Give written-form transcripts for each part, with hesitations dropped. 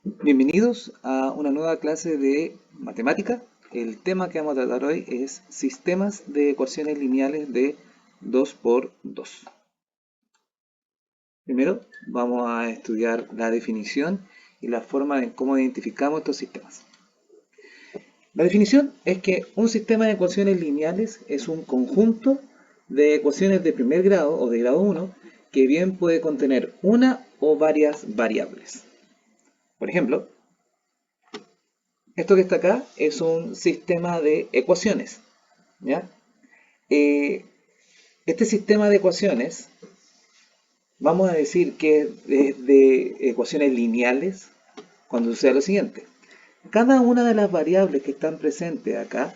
Bienvenidos a una nueva clase de matemática. El tema que vamos a tratar hoy es sistemas de ecuaciones lineales de 2 por 2. Primero vamos a estudiar la definición y la forma en cómo identificamos estos sistemas. La definición es que un sistema de ecuaciones lineales es un conjunto de ecuaciones de primer grado o de grado 1 que bien puede contener una o varias variables. Por ejemplo, esto que está acá es un sistema de ecuaciones, ¿ya? Eh, este sistema de ecuaciones, vamos a decir que es de ecuaciones lineales cuando sucede lo siguiente. Cada una de las variables que están presentes acá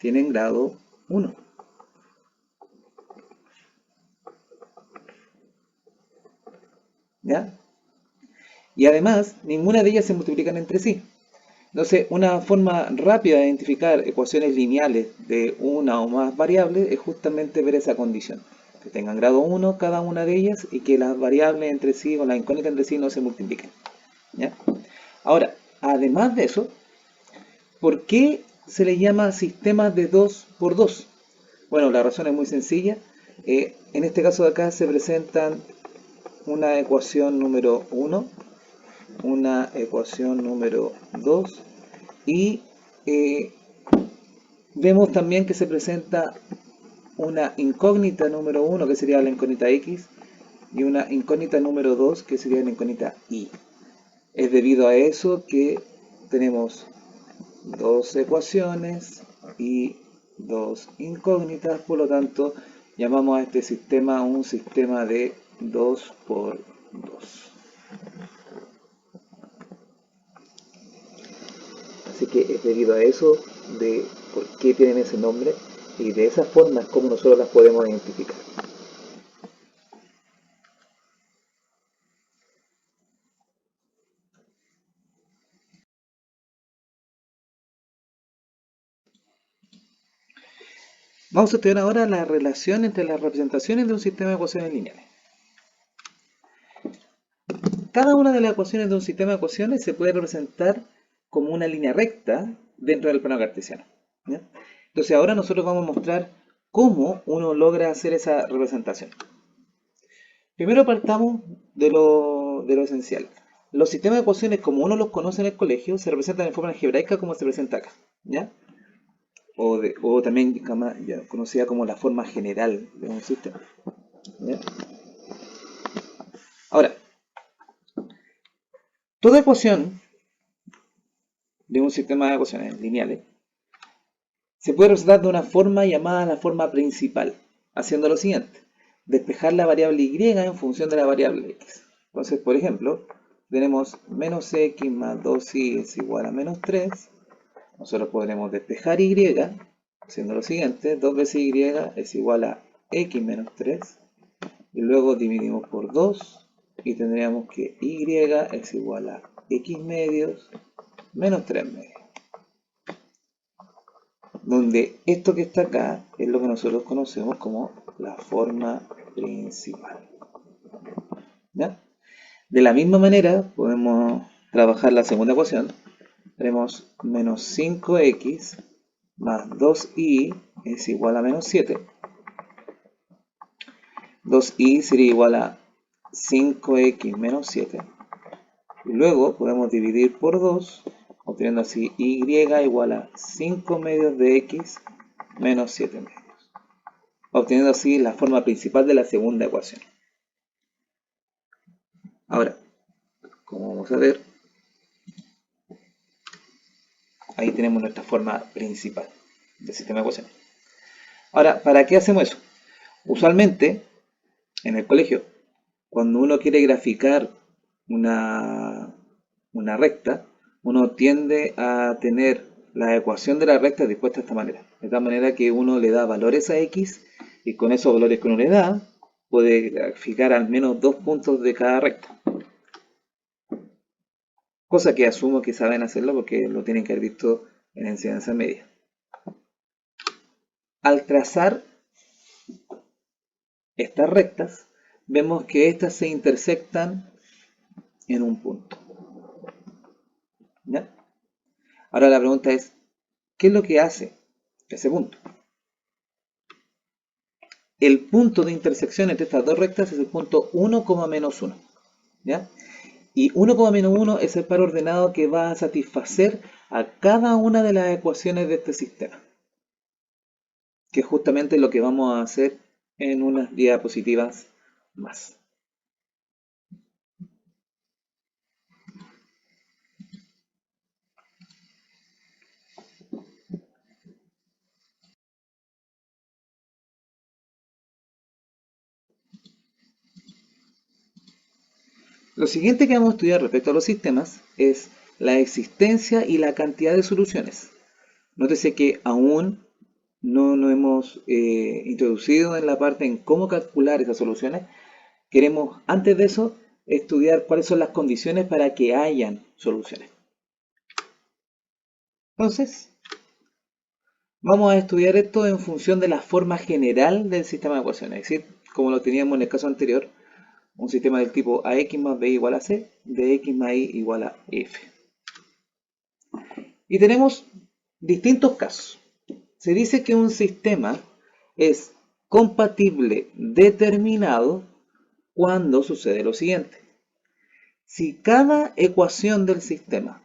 tienen grado 1. ¿Ya? Y además, ninguna de ellas se multiplican entre sí. Entonces, una forma rápida de identificar ecuaciones lineales de una o más variables es justamente ver esa condición. Que tengan grado 1 cada una de ellas y que las variables entre sí o las incógnitas entre sí no se multipliquen. ¿Ya? Ahora, además de eso, ¿por qué se le llama sistemas de 2 por 2? Bueno, la razón es muy sencilla. En este caso de acá se presentan una ecuación número 1, una ecuación número 2 y vemos también que se presenta una incógnita número 1 que sería la incógnita X y una incógnita número 2 que sería la incógnita Y. Es debido a eso que tenemos dos ecuaciones y dos incógnitas, por lo tanto llamamos a este sistema un sistema de 2 por 2. Así que es debido a eso de por qué tienen ese nombre y de esa forma es como nosotros las podemos identificar. Vamos a estudiar ahora la relación entre las representaciones de un sistema de ecuaciones lineales. Cada una de las ecuaciones de un sistema de ecuaciones se puede representar como una línea recta dentro del plano cartesiano, ¿ya? Entonces ahora nosotros vamos a mostrar cómo uno logra hacer esa representación. Primero partamos de lo esencial. Los sistemas de ecuaciones, como uno los conoce en el colegio, se representan en forma algebraica como se presenta acá, ¿ya? O también ya conocida como la forma general de un sistema, ¿ya? Ahora, toda ecuación de un sistema de ecuaciones lineales se puede representar de una forma llamada la forma principal, haciendo lo siguiente: despejar la variable y en función de la variable x. Entonces, por ejemplo, tenemos menos x más 2y es igual a menos 3. Nosotros podremos despejar y haciendo lo siguiente: 2 veces y es igual a x menos 3. Y luego dividimos por 2 y tendríamos que y es igual a x medios menos 3 medios. Donde esto que está acá es lo que nosotros conocemos como la forma principal, ¿ya? De la misma manera podemos trabajar la segunda ecuación. Tenemos menos 5x más 2y es igual a menos 7. 2y sería igual a 5x menos 7. Y luego podemos dividir por 2, obteniendo así y igual a 5 medios de x menos 7 medios, obteniendo así la forma principal de la segunda ecuación. Ahora, como vamos a ver, ahí tenemos nuestra forma principal del sistema de ecuaciones. Ahora, ¿para qué hacemos eso? Usualmente, en el colegio, cuando uno quiere graficar una recta, uno tiende a tener la ecuación de la recta dispuesta de esta manera. De tal manera que uno le da valores a x y con esos valores que uno le da, puede graficar al menos 2 puntos de cada recta. Cosa que asumo que saben hacerlo porque lo tienen que haber visto en enseñanza media. Al trazar estas rectas, vemos que estas se intersectan en un punto. ¿Ya? Ahora la pregunta es, ¿qué es lo que hace ese punto? El punto de intersección entre estas dos rectas es el punto 1, menos 1. ¿Ya? Y 1, menos 1 es el par ordenado que va a satisfacer a cada una de las ecuaciones de este sistema, que es justamente lo que vamos a hacer en unas diapositivas más. Lo siguiente que vamos a estudiar respecto a los sistemas es la existencia y la cantidad de soluciones. Nótese que aún no nos hemos introducido en la parte en cómo calcular esas soluciones. Queremos, antes de eso, estudiar cuáles son las condiciones para que hayan soluciones. Entonces, vamos a estudiar esto en función de la forma general del sistema de ecuaciones, es decir, como lo teníamos en el caso anterior, un sistema del tipo ax más b igual a c, de x más y igual a f. Y tenemos distintos casos. Se dice que un sistema es compatible determinado cuando sucede lo siguiente. Si cada ecuación del sistema,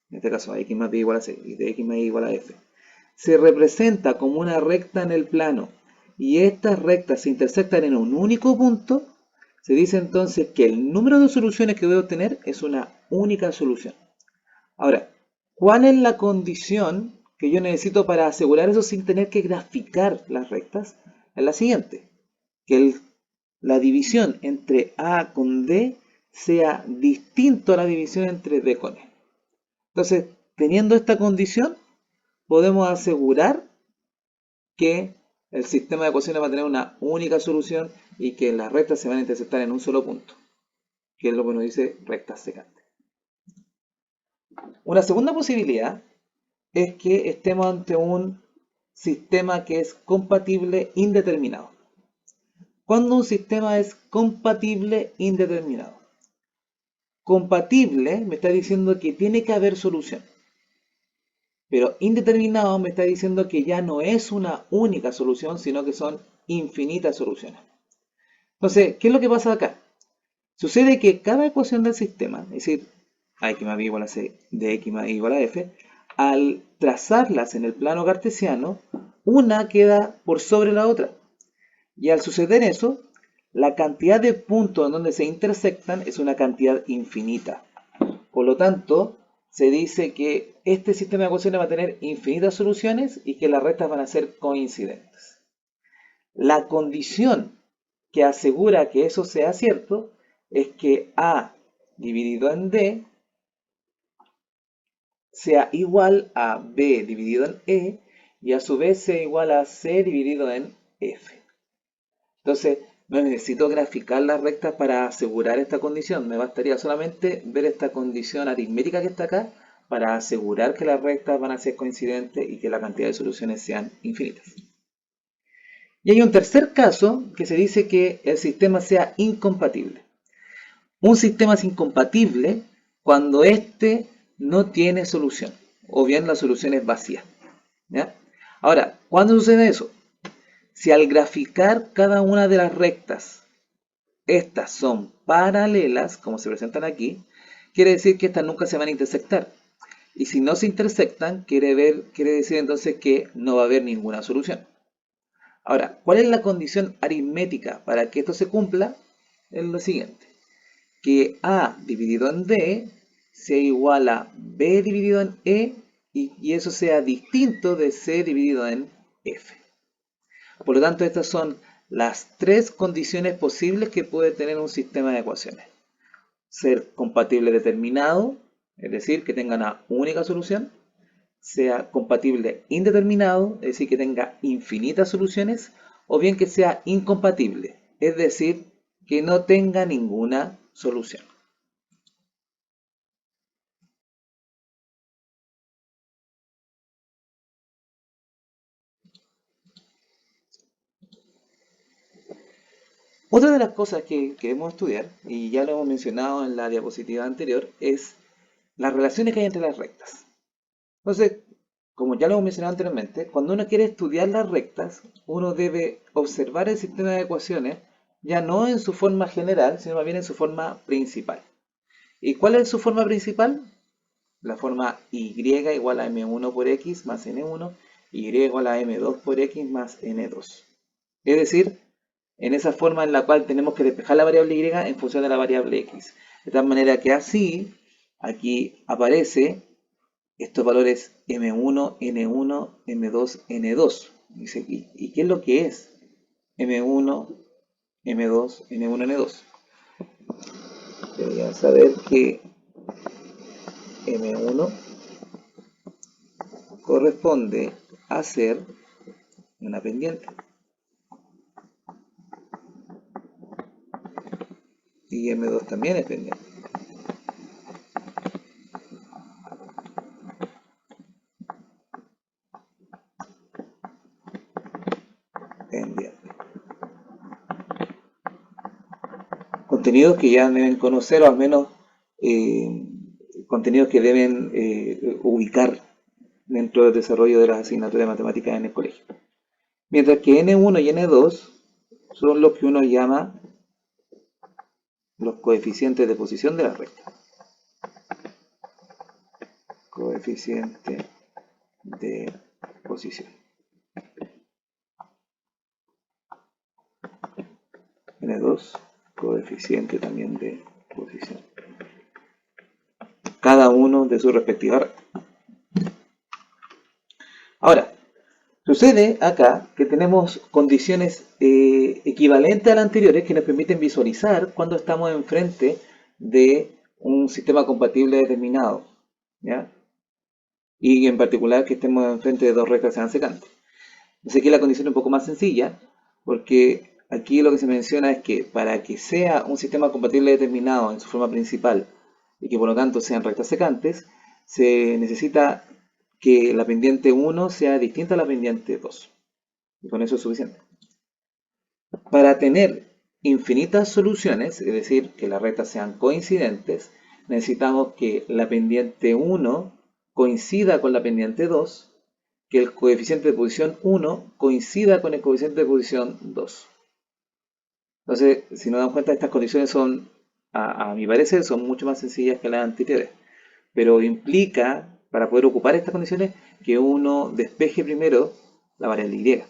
en este caso x más b igual a c y de x más y igual a f, se representa como una recta en el plano y estas rectas se intersectan en un único punto, se dice entonces que el número de soluciones que voy a obtener es una única solución. Ahora, ¿cuál es la condición que yo necesito para asegurar eso sin tener que graficar las rectas? Es la siguiente, que la división entre A con D sea distinto a la división entre D con E. Entonces, teniendo esta condición, podemos asegurar que el sistema de ecuaciones va a tener una única solución y que las rectas se van a intersectar en un solo punto, que es lo que nos dice rectas secantes. Una segunda posibilidad es que estemos ante un sistema que es compatible indeterminado. ¿Cuándo un sistema es compatible indeterminado? Compatible me está diciendo que tiene que haber solución. Pero indeterminado me está diciendo que ya no es una única solución, sino que son infinitas soluciones. Entonces, ¿qué es lo que pasa acá? Sucede que cada ecuación del sistema, es decir, ax más b igual a c de x más y igual a f, al trazarlas en el plano cartesiano, una queda por sobre la otra. Y al suceder eso, la cantidad de puntos en donde se intersectan es una cantidad infinita. Por lo tanto, se dice que este sistema de ecuaciones va a tener infinitas soluciones y que las rectas van a ser coincidentes. La condición que asegura que eso sea cierto es que A dividido en D sea igual a B dividido en E y a su vez sea igual a C dividido en F. Entonces, no necesito graficar las rectas para asegurar esta condición. Me bastaría solamente ver esta condición aritmética que está acá para asegurar que las rectas van a ser coincidentes y que la cantidad de soluciones sean infinitas. Y hay un tercer caso que se dice que el sistema sea incompatible. Un sistema es incompatible cuando éste no tiene solución, o bien la solución es vacía. ¿Ya? Ahora, ¿cuándo sucede eso? Si al graficar cada una de las rectas, estas son paralelas, como se presentan aquí, quiere decir que estas nunca se van a intersectar. Y si no se intersectan, quiere decir entonces que no va a haber ninguna solución. Ahora, ¿cuál es la condición aritmética para que esto se cumpla? Es lo siguiente, que A dividido en D sea igual a B dividido en E y eso sea distinto de C dividido en F. Por lo tanto, estas son las tres condiciones posibles que puede tener un sistema de ecuaciones. Ser compatible determinado, es decir, que tenga una única solución. Sea compatible indeterminado, es decir, que tenga infinitas soluciones. O bien que sea incompatible, es decir, que no tenga ninguna solución. Otra de las cosas que queremos estudiar, y ya lo hemos mencionado en la diapositiva anterior, es las relaciones que hay entre las rectas. Entonces, como ya lo hemos mencionado anteriormente, cuando uno quiere estudiar las rectas, uno debe observar el sistema de ecuaciones ya no en su forma general, sino más bien en su forma principal. ¿Y cuál es su forma principal? La forma y igual a m1 por x más n1, y igual a m2 por x más n2. Es decir, en esa forma en la cual tenemos que despejar la variable y en función de la variable x. De tal manera que así, aquí aparece estos valores m1, n1, m2, n2. ¿Y qué es lo que es m1, m2, n1, n2? Deberían saber que m1 corresponde a ser una pendiente. Y m2 también es pendiente. Pendiente. Contenidos que ya deben conocer, o al menos contenidos que deben ubicar dentro del desarrollo de las asignaturas de matemáticas en el colegio. Mientras que N1 y N2 son los que uno llama los coeficientes de posición de la recta. Coeficiente de posición. N2, coeficiente también de posición. Cada uno de su respectiva recta. Ahora, sucede acá que tenemos condiciones equivalentes a las anteriores que nos permiten visualizar cuando estamos enfrente de un sistema compatible determinado, ¿ya? Y en particular que estemos enfrente de dos rectas sean secantes. Entonces aquí la condición es un poco más sencilla, porque aquí lo que se menciona es que para que sea un sistema compatible determinado en su forma principal y que por lo tanto sean rectas secantes, se necesita que la pendiente 1 sea distinta a la pendiente 2. Y con eso es suficiente. Para tener infinitas soluciones, es decir, que las rectas sean coincidentes, necesitamos que la pendiente 1 coincida con la pendiente 2, que el coeficiente de posición 1 coincida con el coeficiente de posición 2. Entonces, si nos damos cuenta, estas condiciones son, a mi parecer, son mucho más sencillas que las anteriores. Pero implica, para poder ocupar estas condiciones, que uno despeje primero la variable y.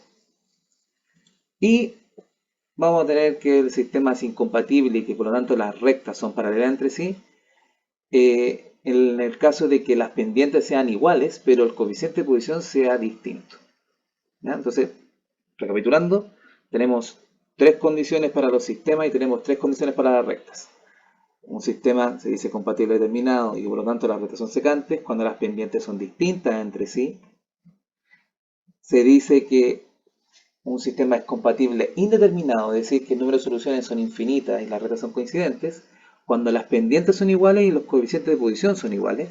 Y vamos a tener que el sistema es incompatible y que por lo tanto las rectas son paralelas entre sí. En el caso de que las pendientes sean iguales, pero el coeficiente de posición sea distinto. ¿Ya? Entonces, recapitulando, tenemos tres condiciones para los sistemas y tenemos tres condiciones para las rectas. Un sistema se dice compatible determinado y por lo tanto las rectas son secantes cuando las pendientes son distintas entre sí. Se dice que un sistema es compatible indeterminado, es decir, que el número de soluciones son infinitas y las rectas son coincidentes, cuando las pendientes son iguales y los coeficientes de posición son iguales.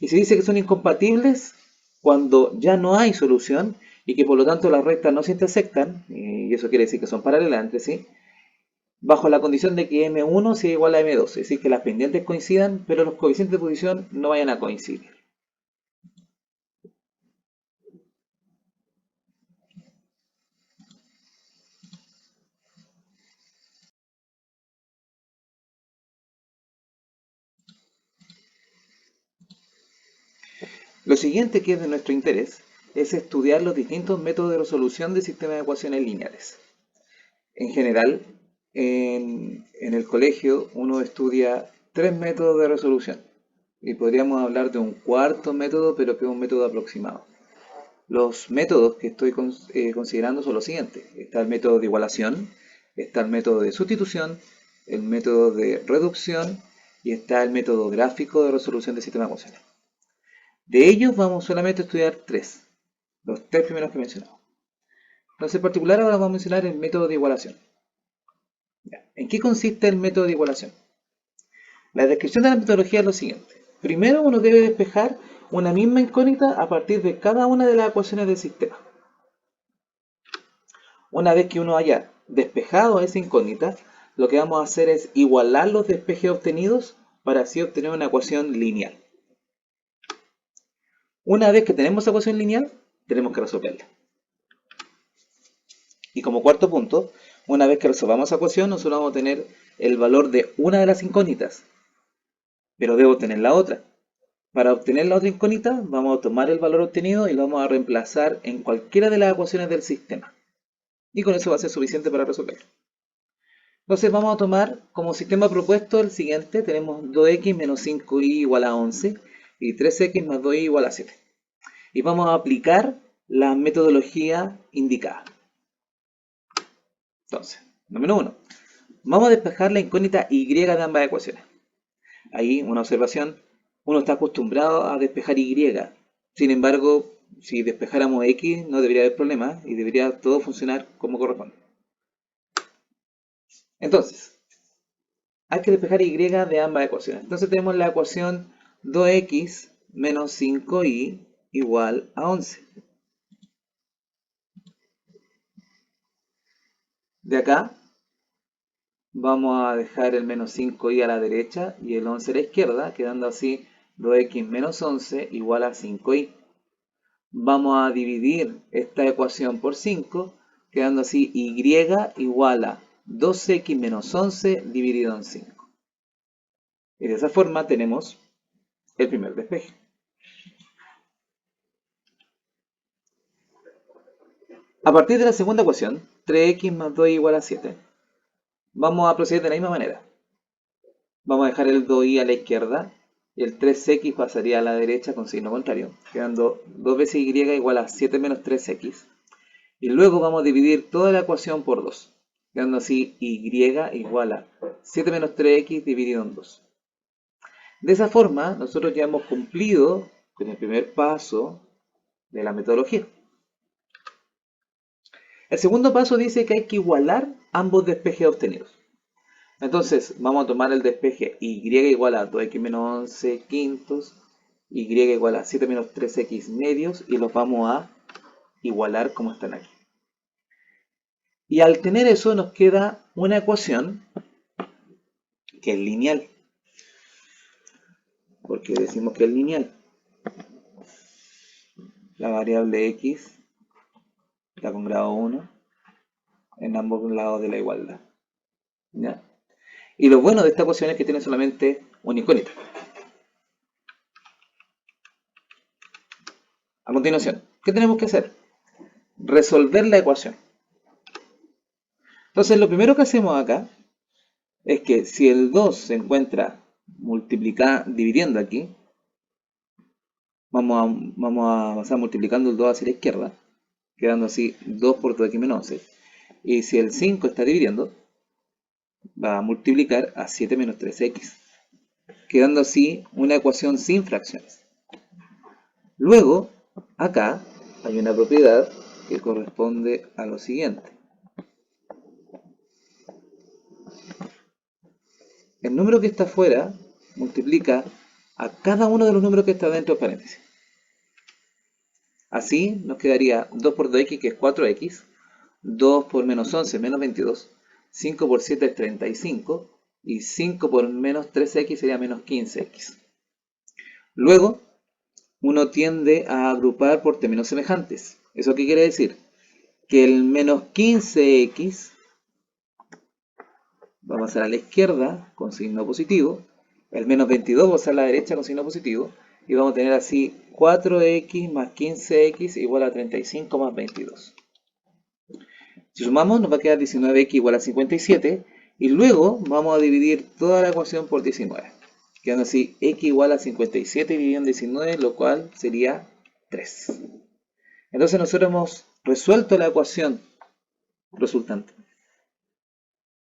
Y se dice que son incompatibles cuando ya no hay solución y que por lo tanto las rectas no se intersectan, y eso quiere decir que son paralelas entre sí, bajo la condición de que M1 sea igual a M2, es decir, que las pendientes coincidan, pero los coeficientes de posición no vayan a coincidir. Lo siguiente que es de nuestro interés es estudiar los distintos métodos de resolución de sistemas de ecuaciones lineales. En general, en el colegio uno estudia tres métodos de resolución y podríamos hablar de un cuarto método, pero que es un método aproximado. Los métodos que estoy considerando son los siguientes. Está el método de igualación, está el método de sustitución, el método de reducción y está el método gráfico de resolución de sistemas de ecuaciones. De ellos vamos solamente a estudiar tres, los tres primeros que mencionamos. Entonces, en particular, ahora vamos a mencionar el método de igualación. ¿En qué consiste el método de igualación? La descripción de la metodología es lo siguiente. Primero, uno debe despejar una misma incógnita a partir de cada una de las ecuaciones del sistema. Una vez que uno haya despejado esa incógnita, lo que vamos a hacer es igualar los despejes obtenidos para así obtener una ecuación lineal. Una vez que tenemos esa ecuación lineal, tenemos que resolverla. Y como cuarto punto, una vez que resolvamos esa ecuación, nosotros vamos a tener el valor de una de las incógnitas, pero debo tener la otra. Para obtener la otra incógnita, vamos a tomar el valor obtenido y lo vamos a reemplazar en cualquiera de las ecuaciones del sistema. Y con eso va a ser suficiente para resolverlo. Entonces vamos a tomar como sistema propuesto el siguiente. Tenemos 2x menos 5y igual a 11 y 3x más 2y igual a 7. Y vamos a aplicar la metodología indicada. Entonces, número 1. Vamos a despejar la incógnita y de ambas ecuaciones. Ahí una observación. Uno está acostumbrado a despejar y. Sin embargo, si despejáramos x no debería haber problema y debería todo funcionar como corresponde. Entonces, hay que despejar y de ambas ecuaciones. Entonces tenemos la ecuación 2x menos 5y igual a 11. De acá vamos a dejar el menos 5y a la derecha y el 11 a la izquierda, quedando así 2x menos 11 igual a 5y. Vamos a dividir esta ecuación por 5, quedando así y igual a 2x menos 11 dividido en 5. Y de esa forma tenemos el primer despeje. A partir de la segunda ecuación, 3x más 2y igual a 7, vamos a proceder de la misma manera. Vamos a dejar el 2y a la izquierda y el 3x pasaría a la derecha con signo contrario, quedando 2 veces y igual a 7 menos 3x. Y luego vamos a dividir toda la ecuación por 2, quedando así y igual a 7 menos 3x dividido en 2. De esa forma, nosotros ya hemos cumplido con el primer paso de la metodología. El segundo paso dice que hay que igualar ambos despejes obtenidos. Entonces, vamos a tomar el despeje y igual a 2x menos 11 quintos, y igual a 7 menos 3x medios, y los vamos a igualar como están aquí. Y al tener eso nos queda una ecuación que es lineal. ¿Por qué decimos que es lineal? La variable x está con grado 1 en ambos lados de la igualdad. ¿Ya? Y lo bueno de esta ecuación es que tiene solamente una incógnita. A continuación, ¿qué tenemos que hacer? Resolver la ecuación. Entonces, lo primero que hacemos acá es que si el 2 se encuentra dividiendo aquí, vamos a pasar multiplicando el 2 hacia la izquierda, quedando así 2 por 2x menos 11. Y si el 5 está dividiendo, va a multiplicar a 7 menos 3x, quedando así una ecuación sin fracciones. Luego, acá hay una propiedad que corresponde a lo siguiente. El número que está afuera multiplica a cada uno de los números que está dentro de paréntesis. Así nos quedaría 2 por 2x, que es 4x, 2 por menos 11, menos 22, 5 por 7 es 35, y 5 por menos 3x sería menos 15x. Luego, uno tiende a agrupar por términos semejantes. ¿Eso qué quiere decir? Que el menos 15x va a pasar a la izquierda con signo positivo, el menos 22 va a pasar a la derecha con signo positivo, y vamos a tener así 4x más 15x igual a 35 más 22. Si sumamos nos va a quedar 19x igual a 57, y luego vamos a dividir toda la ecuación por 19, quedando así x igual a 57 dividido en 19, lo cual sería 3. Entonces nosotros hemos resuelto la ecuación resultante.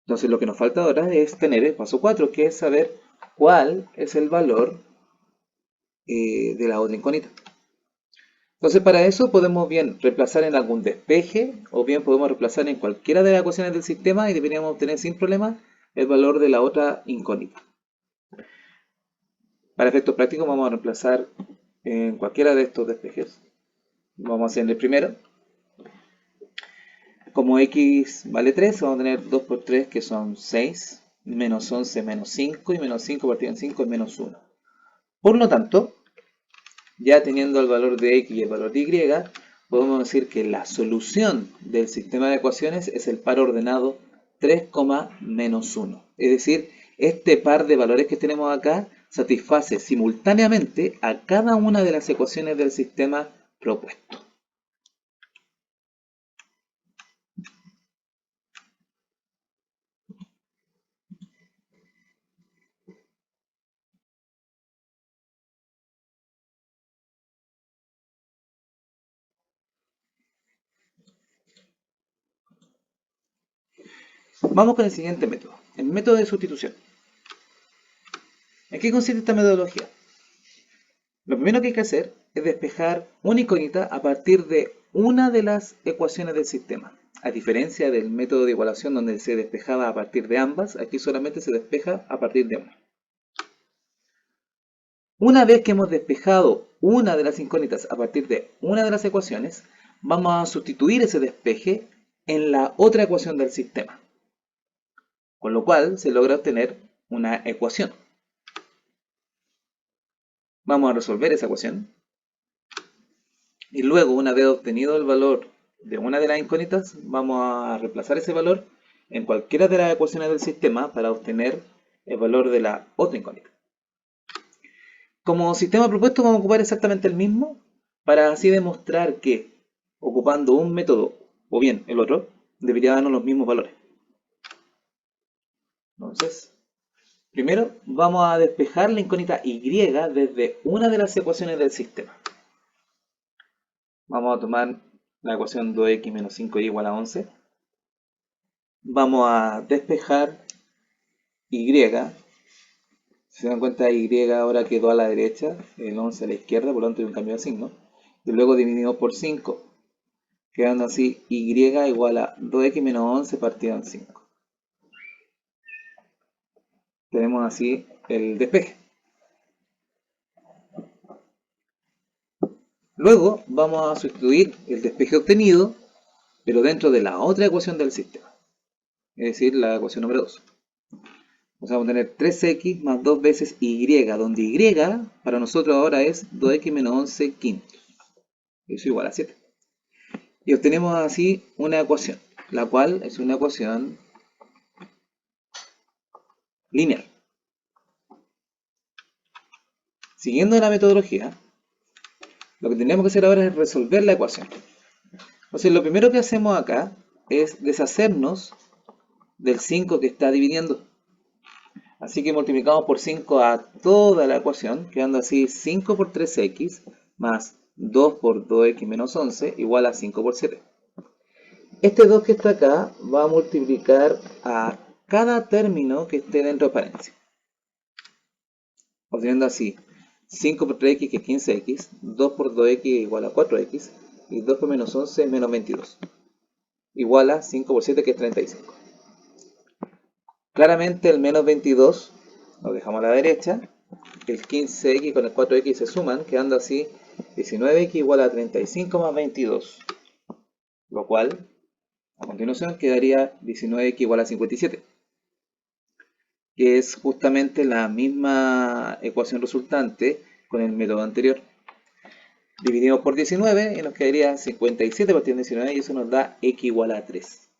Entonces lo que nos falta ahora es tener el paso 4, que es saber cuál es el valor de la otra incógnita. Entonces para eso podemos bien reemplazar en algún despeje o bien podemos reemplazar en cualquiera de las ecuaciones del sistema y deberíamos obtener sin problema el valor de la otra incógnita. Para efectos prácticos vamos a reemplazar en cualquiera de estos despejes. Vamos a hacer el primero. Como x vale 3, vamos a tener 2 por 3 que son 6, menos 11 menos 5 y menos 5 partido en 5 es menos 1. Por lo tanto, Ya teniendo el valor de x y el valor de y, podemos decir que la solución del sistema de ecuaciones es el par ordenado 3, menos 1. Es decir, este par de valores que tenemos acá satisface simultáneamente a cada una de las ecuaciones del sistema propuesto. Vamos con el siguiente método, el método de sustitución. ¿En qué consiste esta metodología? Lo primero que hay que hacer es despejar una incógnita a partir de una de las ecuaciones del sistema. A diferencia del método de igualación donde se despejaba a partir de ambas, aquí solamente se despeja a partir de una. Una vez que hemos despejado una de las incógnitas a partir de una de las ecuaciones, vamos a sustituir ese despeje en la otra ecuación del sistema. Con lo cual se logra obtener una ecuación. Vamos a resolver esa ecuación. Y luego, una vez obtenido el valor de una de las incógnitas, vamos a reemplazar ese valor en cualquiera de las ecuaciones del sistema para obtener el valor de la otra incógnita. Como sistema propuesto vamos a ocupar exactamente el mismo para así demostrar que ocupando un método o bien el otro debería darnos los mismos valores. Entonces, primero vamos a despejar la incógnita y desde una de las ecuaciones del sistema. Vamos a tomar la ecuación 2x menos 5y igual a 11. Vamos a despejar y. Si se dan cuenta, y ahora quedó a la derecha, el 11 a la izquierda, por lo tanto hay un cambio de signo. Y luego dividimos por 5, quedando así y igual a 2x menos 11 partido en 5. Tenemos así el despeje. Luego vamos a sustituir el despeje obtenido, pero dentro de la otra ecuación del sistema. Es decir, la ecuación número 2. Vamos a tener 3x más 2 veces y, donde y para nosotros ahora es 2x menos 11 quintos. Eso es igual a 7. Y obtenemos así una ecuación, la cual es una ecuación lineal. Siguiendo la metodología, lo que tenemos que hacer ahora es resolver la ecuación. Entonces, lo primero que hacemos acá es deshacernos del 5 que está dividiendo. Así que multiplicamos por 5 a toda la ecuación, quedando así 5 por 3x más 2 por 2x menos 11 igual a 5 por 7. Este 2 que está acá va a multiplicar a cada término que esté dentro de paréntesis. Obteniendo así 5 por 3x que es 15x, 2 por 2x igual a 4x, y 2 por menos 11 menos 22. Igual a 5 por 7 que es 35. Claramente el menos 22 lo dejamos a la derecha, el 15x con el 4x se suman, quedando así 19x igual a 35 más 22. Lo cual, a continuación, quedaría 19x igual a 57. Que es justamente la misma ecuación resultante con el método anterior. Dividimos por 19 y nos quedaría 57 partiendo de 19 y eso nos da x igual a 3.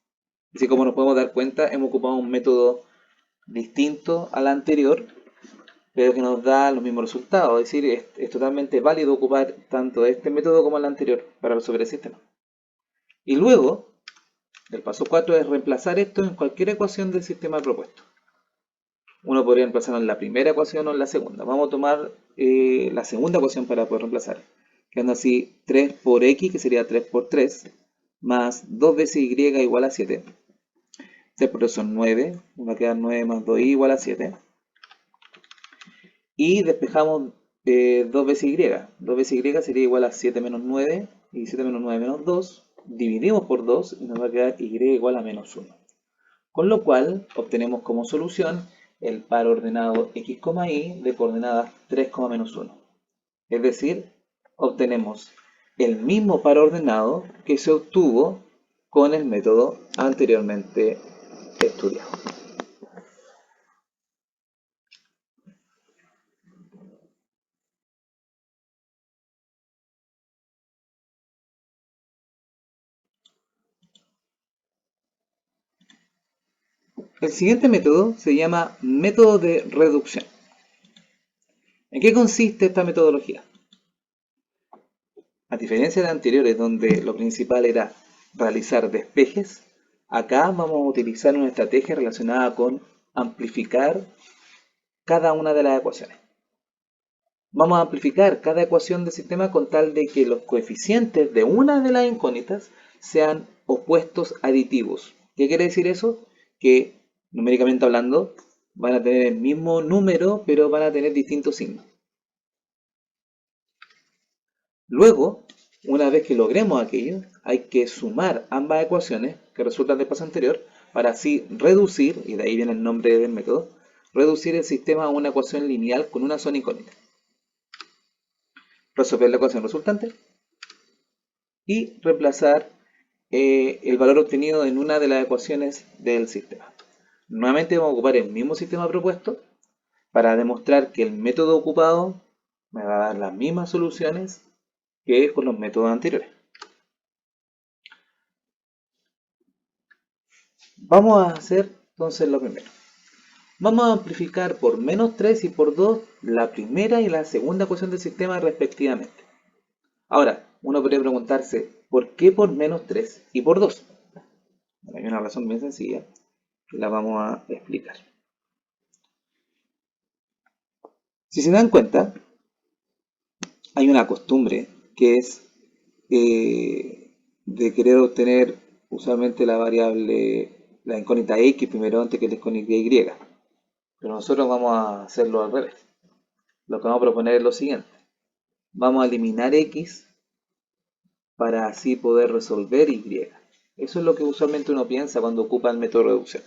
Así como nos podemos dar cuenta, hemos ocupado un método distinto al anterior, pero que nos da los mismos resultados. Es decir, es totalmente válido ocupar tanto este método como el anterior para resolver el sistema. Y luego, el paso 4 es reemplazar esto en cualquier ecuación del sistema propuesto. Uno podría reemplazarlo en la primera ecuación o en la segunda. Vamos a tomar la segunda ecuación para poder reemplazar. Quedando así 3 por x, que sería 3 por 3, más 2 veces y igual a 7. 3 por 3 son 9, nos va a quedar 9 más 2y igual a 7. Y despejamos 2 veces y. 2 veces y sería igual a 7 menos 9, y 7 menos 9 menos 2. Dividimos por 2 y nos va a quedar y igual a menos 1. Con lo cual obtenemos como solución el par ordenado x, y de coordenadas 3, menos 1. Es decir, obtenemos el mismo par ordenado que se obtuvo con el método anteriormente estudiado. El siguiente método se llama método de reducción. ¿En qué consiste esta metodología? A diferencia de anteriores, donde lo principal era realizar despejes, acá vamos a utilizar una estrategia relacionada con amplificar cada una de las ecuaciones. Vamos a amplificar cada ecuación del sistema con tal de que los coeficientes de una de las incógnitas sean opuestos aditivos. ¿Qué quiere decir eso? Que numéricamente hablando van a tener el mismo número, pero van a tener distintos signos. Luego, una vez que logremos aquello, hay que sumar ambas ecuaciones que resultan del paso anterior para así reducir, y de ahí viene el nombre del método, reducir el sistema a una ecuación lineal con una sola incógnita. Resolver la ecuación resultante y reemplazar el valor obtenido en una de las ecuaciones del sistema. Nuevamente vamos a ocupar el mismo sistema propuesto para demostrar que el método ocupado me va a dar las mismas soluciones que con los métodos anteriores. Vamos a hacer entonces lo primero. Vamos a amplificar por menos 3 y por 2 la primera y la segunda ecuación del sistema respectivamente. Ahora, uno podría preguntarse, ¿por qué por menos 3 y por 2? Hay una razón bien sencilla que la vamos a explicar. Si se dan cuenta, hay una costumbre que es de querer obtener usualmente la variable, la incógnita x primero antes que la incógnita y. Pero nosotros vamos a hacerlo al revés. Lo que vamos a proponer es lo siguiente. Vamos a eliminar x para así poder resolver y. Eso es lo que usualmente uno piensa cuando ocupa el método de reducción.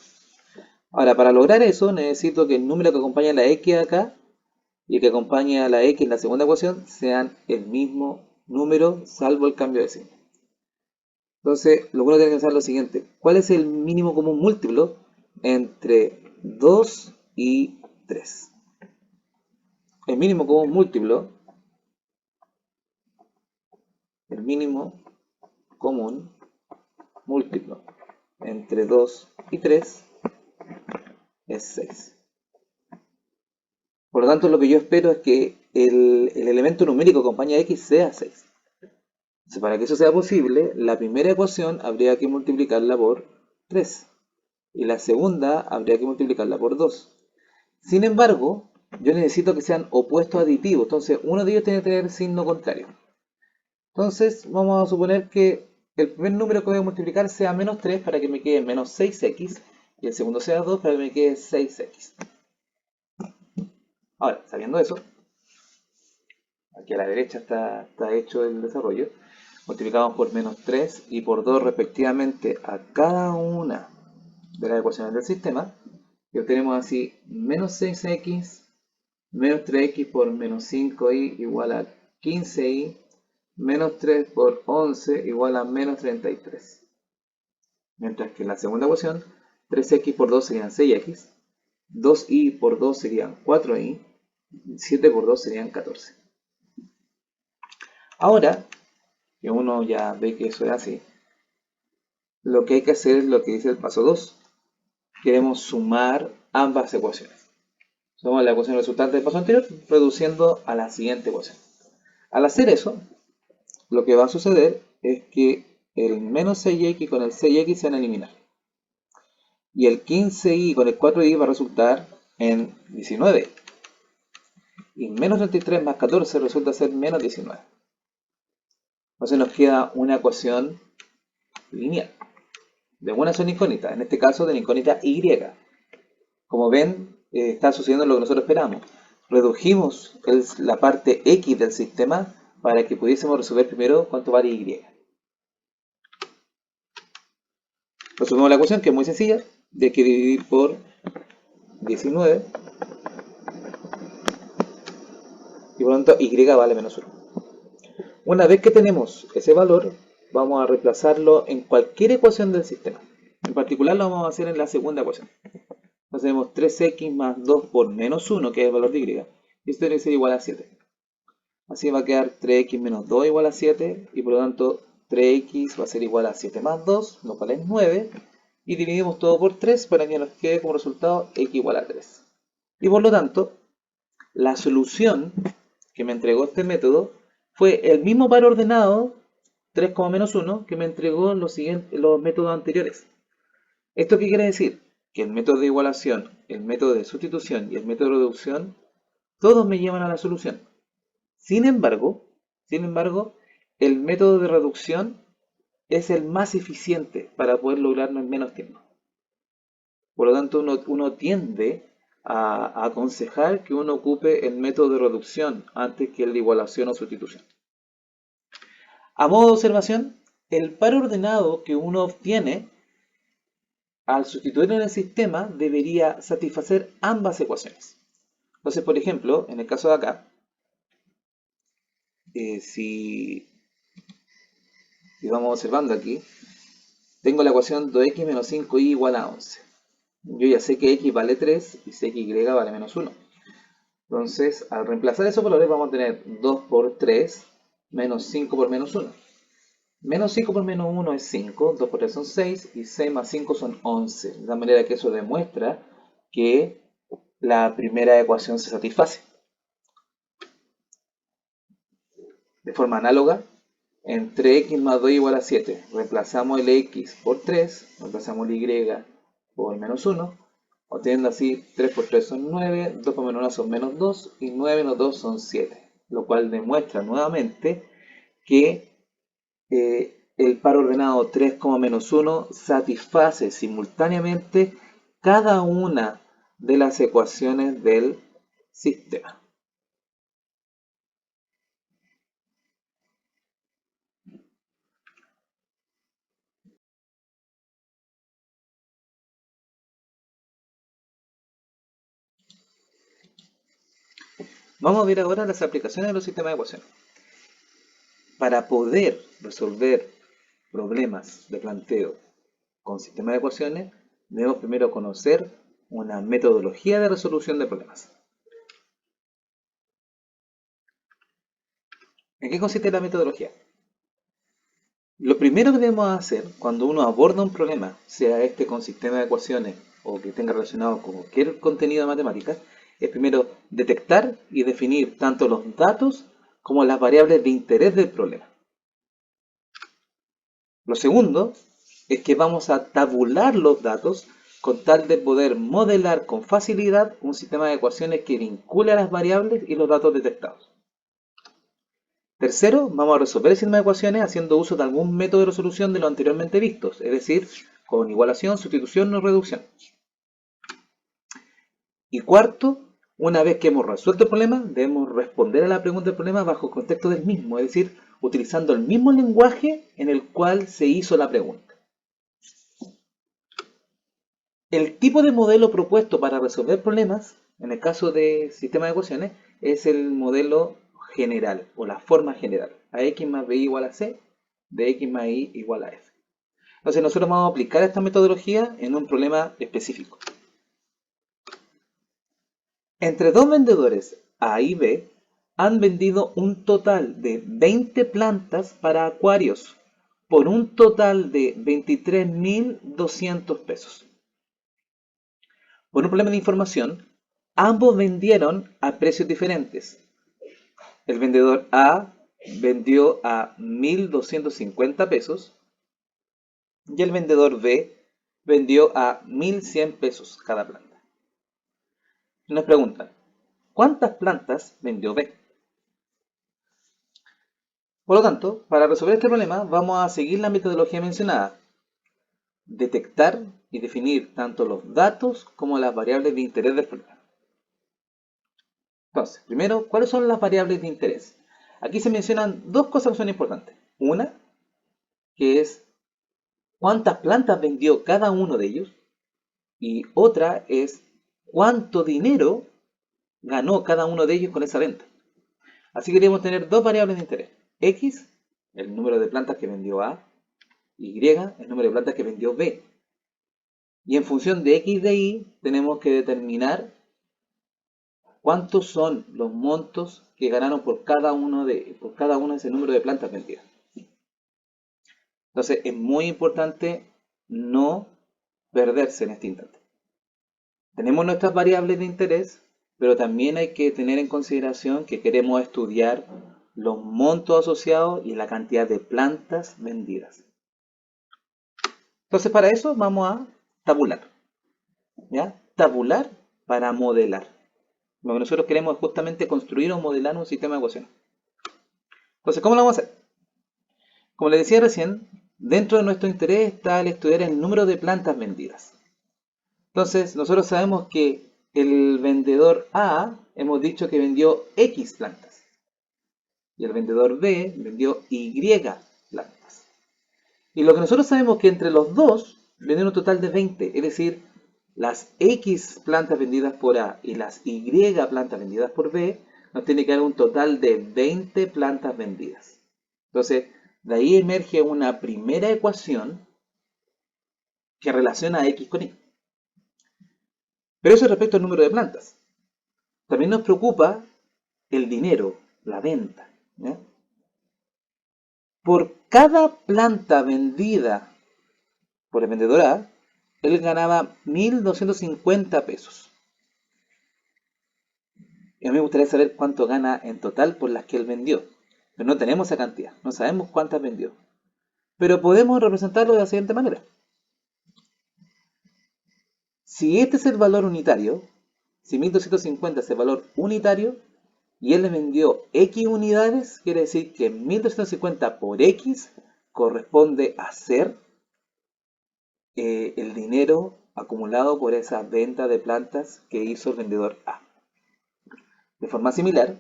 Ahora, para lograr eso necesito que el número que acompaña a la x acá y el que acompaña a la x en la segunda ecuación sean el mismo número salvo el cambio de signo. Entonces, lo que uno tiene que pensar es lo siguiente. ¿Cuál es el mínimo común múltiplo entre 2 y 3? El mínimo común múltiplo, el mínimo común múltiplo entre 2 y 3 es 6. Por lo tanto, lo que yo espero es que el elemento numérico que acompaña a x sea 6. Entonces, para que eso sea posible, la primera ecuación habría que multiplicarla por 3 y la segunda habría que multiplicarla por 2. Sin embargo, yo necesito que sean opuestos aditivos, entonces uno de ellos tiene que tener signo contrario. Entonces, vamos a suponer que el primer número que voy a multiplicar sea menos 3 para que me quede menos 6x y el segundo sea 2 para que me quede 6x. Ahora, sabiendo eso, aquí a la derecha está hecho el desarrollo, multiplicamos por menos 3 y por 2 respectivamente a cada una de las ecuaciones del sistema y obtenemos así menos 6x menos 3x por menos 5y igual a 15y menos 3 por 11 igual a menos 33. Mientras que en la segunda ecuación 3x por 2 serían 6x, 2y por 2 serían 4y, 7 por 2 serían 14. Ahora, que uno ya ve que eso es así, lo que hay que hacer es lo que dice el paso 2. Queremos sumar ambas ecuaciones. Sumamos la ecuación resultante del paso anterior, reduciendo a la siguiente ecuación. Al hacer eso, lo que va a suceder es que el menos 6x con el 6x se van a eliminar. Y el 15y con el 4y va a resultar en 19. Y menos 33 más 14 resulta ser menos 19. Entonces nos queda una ecuación lineal de una sola incógnita, en este caso de la incógnita y. Como ven, está sucediendo lo que nosotros esperamos. Redujimos la parte x del sistema para que pudiésemos resolver primero cuánto vale y. Resolvemos la ecuación, que es muy sencilla, de que dividir por 19 y por lo tanto y vale menos 1. Una vez que tenemos ese valor, vamos a reemplazarlo en cualquier ecuación del sistema. En particular lo vamos a hacer en la segunda ecuación. Entonces tenemos 3x más 2 por menos 1, que es el valor de y, y esto tiene que ser igual a 7. Así va a quedar 3x menos 2 igual a 7, y por lo tanto 3x va a ser igual a 7 más 2, lo cual es 9, y dividimos todo por 3 para que nos quede como resultado x igual a 3. Y por lo tanto, la solución que me entregó este método fue el mismo par ordenado 3, menos 1 que me entregó los métodos anteriores. ¿Esto qué quiere decir? Que el método de igualación, el método de sustitución y el método de reducción, todos me llevan a la solución. Sin embargo, el método de reducción es el más eficiente para poder lograrlo en menos tiempo. Por lo tanto, uno tiende a aconsejar que uno ocupe el método de reducción antes que el de igualación o sustitución. A modo de observación, el par ordenado que uno obtiene al sustituir en el sistema debería satisfacer ambas ecuaciones. Entonces, por ejemplo, en el caso de acá, si vamos observando aquí, tengo la ecuación 2x menos 5y igual a 11. Yo ya sé que x vale 3 y sé que y vale menos 1. Entonces, al reemplazar esos valores vamos a tener 2 por 3 menos 5 por menos 1. Menos 5 por menos 1 es 5, 2 por 3 son 6 y 6 más 5 son 11. De tal manera que eso demuestra que la primera ecuación se satisface. De forma análoga, entre x más 2 igual a 7, reemplazamos el x por 3, reemplazamos el y por menos 1, obteniendo así 3 por 3 son 9, 2 por menos 1 son menos 2 y 9 menos 2 son 7, lo cual demuestra nuevamente que el par ordenado 3, menos 1 satisface simultáneamente cada una de las ecuaciones del sistema. Vamos a ver ahora las aplicaciones de los sistemas de ecuaciones. Para poder resolver problemas de planteo con sistemas de ecuaciones, debemos primero conocer una metodología de resolución de problemas. ¿En qué consiste la metodología? Lo primero que debemos hacer cuando uno aborda un problema, sea este con sistema de ecuaciones o que tenga relacionado con cualquier contenido de matemáticas, es primero detectar y definir tanto los datos como las variables de interés del problema. Lo segundo es que vamos a tabular los datos con tal de poder modelar con facilidad un sistema de ecuaciones que vincule a las variables y los datos detectados. Tercero, vamos a resolver el sistema de ecuaciones haciendo uso de algún método de resolución de lo anteriormente vistos, es decir, con igualación, sustitución o reducción. Y cuarto, una vez que hemos resuelto el problema, debemos responder a la pregunta del problema bajo el contexto del mismo, es decir, utilizando el mismo lenguaje en el cual se hizo la pregunta. El tipo de modelo propuesto para resolver problemas, en el caso de sistema de ecuaciones, es el modelo general o la forma general. AX más BY igual a C, de X más Y igual a F. Entonces nosotros vamos a aplicar esta metodología en un problema específico. Entre dos vendedores, A y B, han vendido un total de 20 plantas para acuarios por un total de 23.200 pesos. Por un problema de información, ambos vendieron a precios diferentes. El vendedor A vendió a 1.250 pesos y el vendedor B vendió a 1.100 pesos cada planta. Nos preguntan, ¿cuántas plantas vendió B? Por lo tanto, para resolver este problema vamos a seguir la metodología mencionada. Detectar y definir tanto los datos como las variables de interés del problema. Entonces, primero, ¿cuáles son las variables de interés? Aquí se mencionan dos cosas que son importantes. Una, que es cuántas plantas vendió cada uno de ellos. Y otra es cuánto dinero ganó cada uno de ellos con esa venta. Así que debemos tener dos variables de interés. X, el número de plantas que vendió A. Y, el número de plantas que vendió B. Y en función de X y de Y, tenemos que determinar cuántos son los montos que ganaron por cada uno de ese número de plantas vendidas. Entonces, es muy importante no perderse en este instante. Tenemos nuestras variables de interés, pero también hay que tener en consideración que queremos estudiar los montos asociados y la cantidad de plantas vendidas. Entonces, para eso vamos a tabular. ¿Ya? Tabular para modelar. Lo que nosotros queremos es justamente construir o modelar un sistema de ecuaciones. Entonces, ¿cómo lo vamos a hacer? Como les decía recién, dentro de nuestro interés está el estudiar el número de plantas vendidas. Entonces, nosotros sabemos que el vendedor A, hemos dicho que vendió X plantas. Y el vendedor B vendió Y plantas. Y lo que nosotros sabemos es que entre los dos vendieron un total de 20. Es decir, las X plantas vendidas por A y las Y plantas vendidas por B, nos tiene que dar un total de 20 plantas vendidas. Entonces, de ahí emerge una primera ecuación que relaciona a X con Y. Pero eso es respecto al número de plantas. También nos preocupa el dinero, la venta. ¿Ya? Por cada planta vendida por el vendedor A, él ganaba 1.250 pesos. Y a mí me gustaría saber cuánto gana en total por las que él vendió. Pero no tenemos esa cantidad, no sabemos cuántas vendió. Pero podemos representarlo de la siguiente manera. Si este es el valor unitario, si 1.250 es el valor unitario, y él le vendió X unidades, quiere decir que 1.250 por X corresponde a ser el dinero acumulado por esa venta de plantas que hizo el vendedor A. De forma similar,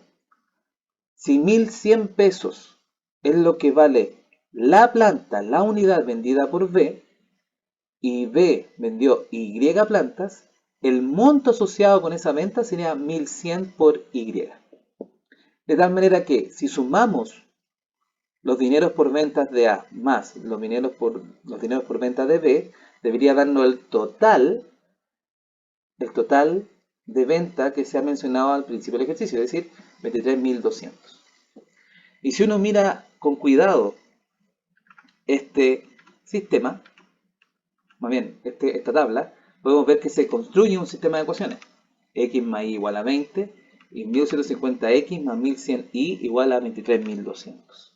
si 1.100 pesos es lo que vale la planta, la unidad vendida por B, y B vendió Y plantas, el monto asociado con esa venta sería 1.100 por Y. De tal manera que si sumamos los dineros por ventas de A más los dineros por ventas de B, debería darnos el total de venta que se ha mencionado al principio del ejercicio, es decir, 23.200. Y si uno mira con cuidado este sistema, más bien esta tabla, podemos ver que se construye un sistema de ecuaciones. X más Y igual a 20 y 1.250X más 1.100Y igual a 23.200.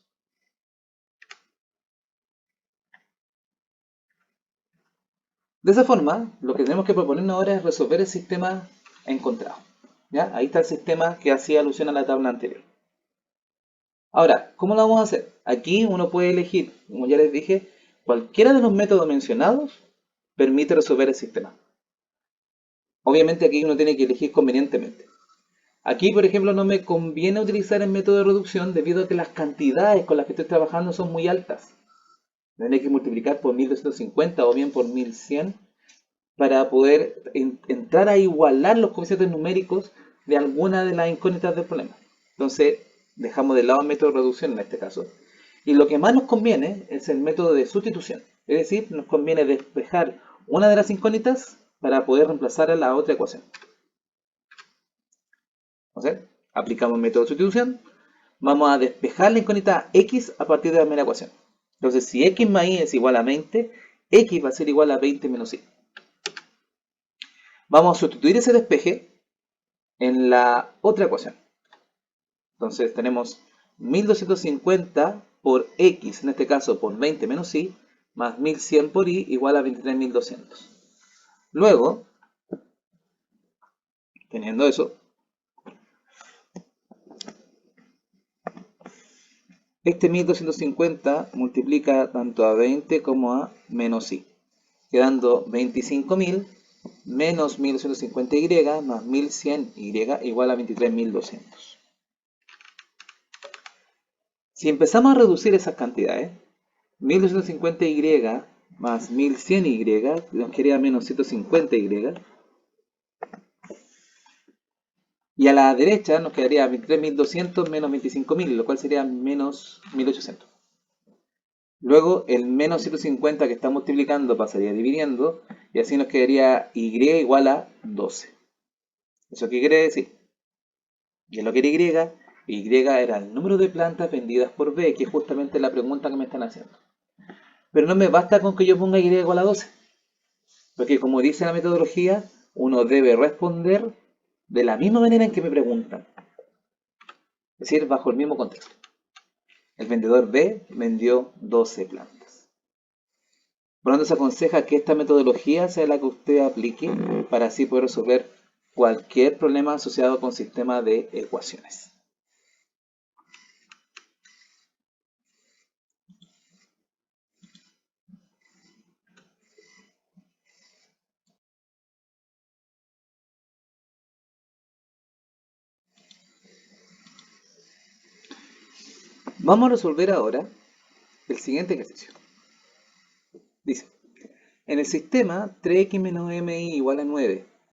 De esa forma, lo que tenemos que proponernos ahora es resolver el sistema encontrado. ¿Ya? Ahí está el sistema que hacía alusión a la tabla anterior. Ahora, ¿cómo lo vamos a hacer? Aquí uno puede elegir, como ya les dije, cualquiera de los métodos mencionados permite resolver el sistema. Obviamente aquí uno tiene que elegir convenientemente. Aquí, por ejemplo, no me conviene utilizar el método de reducción debido a que las cantidades con las que estoy trabajando son muy altas. Tendré que multiplicar por 1.250 o bien por 1.100 para poder entrar a igualar los coeficientes numéricos de alguna de las incógnitas del problema. Entonces, dejamos de lado el método de reducción en este caso. Y lo que más nos conviene es el método de sustitución. Es decir, nos conviene despejar una de las incógnitas para poder reemplazar a la otra ecuación. Entonces, aplicamos el método de sustitución. Vamos a despejar la incógnita x a partir de la primera ecuación. Entonces, si x más y es igual a 20, x va a ser igual a 20 menos y. Vamos a sustituir ese despeje en la otra ecuación. Entonces tenemos 1250 por x, en este caso por 20 menos y, más 1100 por y igual a 23.200. Luego, teniendo eso, este 1250 multiplica tanto a 20 como a menos y, quedando 25.000 menos 1250y más 1100y igual a 23.200. Si empezamos a reducir esas cantidades, 1250y más 1100y nos quedaría menos 150y, y a la derecha nos quedaría 23.200 menos 25.000, lo cual sería menos 1.800. Luego el menos 150 que está multiplicando pasaría dividiendo, y así nos quedaría y igual a 12. ¿Eso qué quiere decir? Y lo que era y era el número de plantas vendidas por B, que es justamente la pregunta que me están haciendo. Pero no me basta con que yo ponga y igual a 12. Porque como dice la metodología, uno debe responder de la misma manera en que me preguntan, es decir, bajo el mismo contexto. El vendedor B vendió 12 plantas. Por lo tanto, se aconseja que esta metodología sea la que usted aplique para así poder resolver cualquier problema asociado con sistema de ecuaciones. Vamos a resolver ahora el siguiente ejercicio. Dice, en el sistema 3x menos mi igual a 9